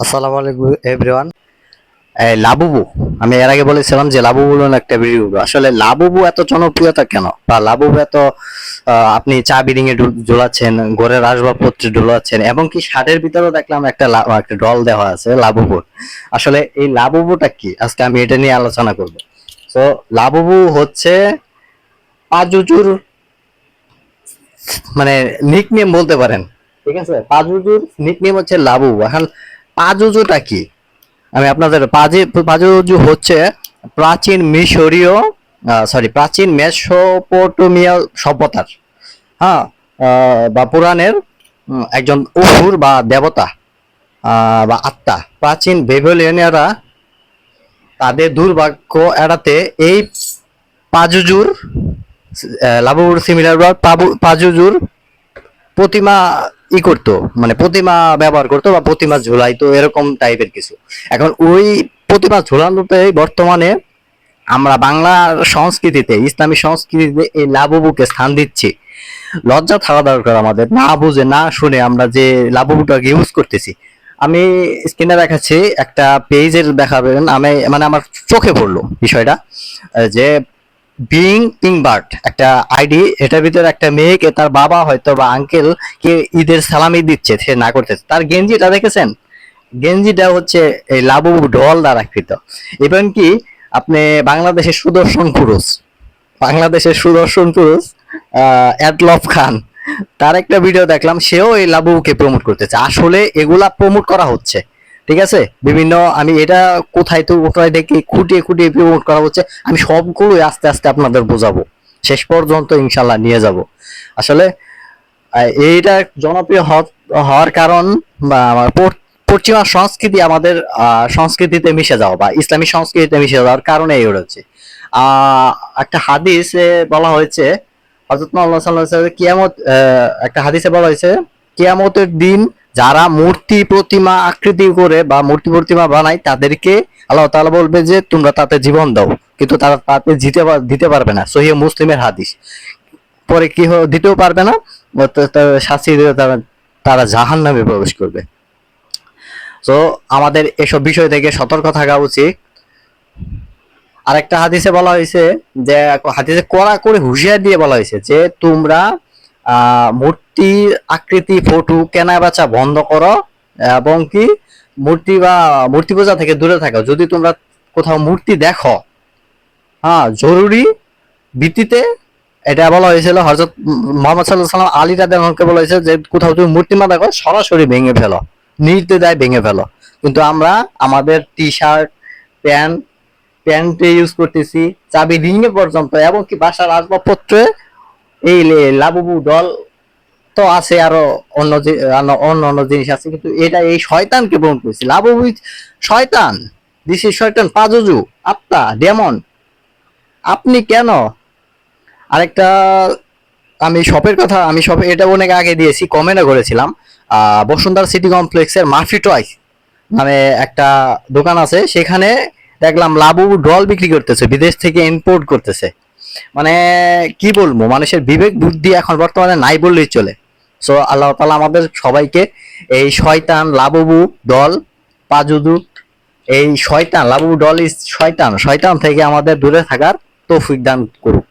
আসসালামু আলাইকুম everyone. Labubu, আমি এর আগে বলেছিলাম যে লাবুবু হলো একটা ভিডিও। আসলে লাবুবু এত জনপ্রিয়তা কেন, বা লাবুবু এত আপনি চা বিডিং এ ঝোলাচ্ছেন, ঘরের আসবাবপত্রে ঝোলাচ্ছেন, এবং কি শার্টের ভিতরেও দেখলাম একটা ডল দেওয়া আছে লাবুবুর। আসলে এই লাবুবুটা কি, আজকে আমি এটা নিয়ে আলোচনা করব। তো লাবুবু হচ্ছে পাজুজুর, মানে নিকনেম বলতে পারেন। ঠিক আছে, পাজুজুর নিকনেম হচ্ছে লাবুবু। এখন পাজুজুটা কি, আমি আপনাদের পাজুজু হচ্ছে প্রাচীন মিশরীয়, প্রাচীন মেসোপটেমিয়া সভ্যতার, হ্যাঁ, বা পুরাণের একজন অসুর বা দেবতা, বা আত্মা। প্রাচীন বেবিলনীয়রা তাদের দুর্ভাগ্য এড়াতে এই পাজুজুর, লাবুর সিমিলার বা পাজুজুর প্রতিমা করতো, মানে প্রতিমা ব্যবহার করতো বা প্রতিমা ঝুলাইতো, এরকম টাইপের কিছু। এখন ওই প্রতিমা ঝুলানোতে বর্তমানে আমরা বাংলার সংস্কৃতিতে, ইসলামী সংস্কৃতিতে এই লাবুবুকে স্থান দিচ্ছি। লজ্জা থাকা দরকার আমাদের, না বুঝে না শুনে আমরা যে লাবুবুটাকে ইউজ করতেছি। আমি স্ক্রিনে দেখাচ্ছি, একটা পেজের দেখাবেন, আমি মানে আমার চোখে পড়লো বিষয়টা, যে বিং পিং বার্ড একটা আইডি, এটার ভিতরে একটা মেয়েকে তার বাবা হয়তো বা আঙ্কেল কে ঈদের সালামি দিচ্ছে, সে না করতেছে। তার গেঞ্জিটা দেখেছেন, গেঞ্জিটা হচ্ছে এই লাবুবু ডল দ্বারা কৃত। এবং কি আপনি বাংলাদেশের সুদর্শন পুরুষ অ্যাডলফ খান, তার একটা ভিডিও দেখলাম, সেও এই লাবুবুকে প্রমোট করতেছে। আসলে এগুলা প্রমোট করা হচ্ছে, ঠিক আছে, বিভিন্ন, আমি এটা কোথায় দেখি খুঁটিয়ে খুঁটিয়ে প্রমোট করা হচ্ছে, আমি সবগুলোই আস্তে আস্তে আপনাদের বোঝাবো, শেষ পর্যন্ত ইনশাল্লাহ নিয়ে যাব। আসলে এইটা জনপ্রিয় হওয়ার কারণ, বা আমার পশ্চিমা সংস্কৃতি আমাদের সংস্কৃতিতে মিশে যাওয়া, বা ইসলামী সংস্কৃতিতে মিশে যাওয়ার কারণে এই হচ্ছে। একটা হাদিসে বলা হয়েছে, হযরত মুহাম্মদ সাল্লাল্লাহু আলাইহি ওয়াসাল্লাম একটা হাদিসে বলা হয়েছে, কিয়ামতের দিন যারা মূর্তি প্রতিমা আকৃতি করে বা মূর্তি প্রতিমা বানায়, তাদেরকে আল্লাহ তাআলা বলবে যে তোমরা তাতে জীবন দাও, কিন্তু তারা তাতে দিতে পারবে না। সহিহ মুসলিমের হাদিস। পরে কি দিতেও পারবে না, শাস্তি দিয়ে তারা তারা জাহান্নামে প্রবেশ করবে। তো আমাদের এসব বিষয় থেকে সতর্ক থাকা উচিত। আরেকটা হাদিসে বলা হয়েছে, যে হাদিসে কড়া করে হুঁশিয়ার দিয়ে বলা হয়েছে যে তোমরা মূর্তির আকৃতি ফটো কেনা বেচা বন্ধ করো, এবং কি মূর্তি পূজা থেকে দূরে থাকো। যদি তোমরা কোথাও মূর্তি দেখো, হ্যাঁ, জরুরি ভিত্তিতে, এটা বলা হয়েছিল হযরত মুহাম্মদ সাল্লাল্লাহু আলাইহি ওয়াসাল্লাম আলী রাদিয়াল্লাহু আনহুকে বলা হয়েছে যে কোথাও তুমি মূর্তিমা দেখো, সরাসরি ভেঙে ফেলো, নির্দ্বিধায় ভেঙে ফেলো। কিন্তু আমরা আমাদের টি শার্ট, প্যান্ট প্যান্টে ইউজ করতেছি, চাবি রিং এ পর্যন্ত, এবং কি বাসার আসবাবপত্রে এই লাবুবু ডল তো আছে, আরো অন্য অন্য জিনিস আছে, কিন্তু এটা এই শয়তানকে প্রমোট করছি। লাবুবু শয়তান, দিস ইজ শয়তান, পাজুজু, আত্মা, ডেমন। আপনি কেন? আরেকটা, আমি শপে এটা অনেক আগে দিয়েছি, কমেন্টও করেছিলাম। বসুন্ধরা সিটি কমপ্লেক্সের মার্ফি টয়স মানে একটা দোকান আছে, সেখানে দেখলাম লাবুবু ডল বিক্রি করতেছে, বিদেশ থেকে ইম্পোর্ট করতেছে। মানে কি বলবো, মানুষের বিবেক বুদ্ধি এখন বর্তমানে নাই বললেই চলে। সো আল্লাহ তাআলা আমাদের সবাইকে এই শয়তান লাবুবু ডল, পাজুদু, এই শয়তান লাবুবু ডল ইজ শয়তান থেকে আমাদের দূরে থাকার তৌফিক দান করুক।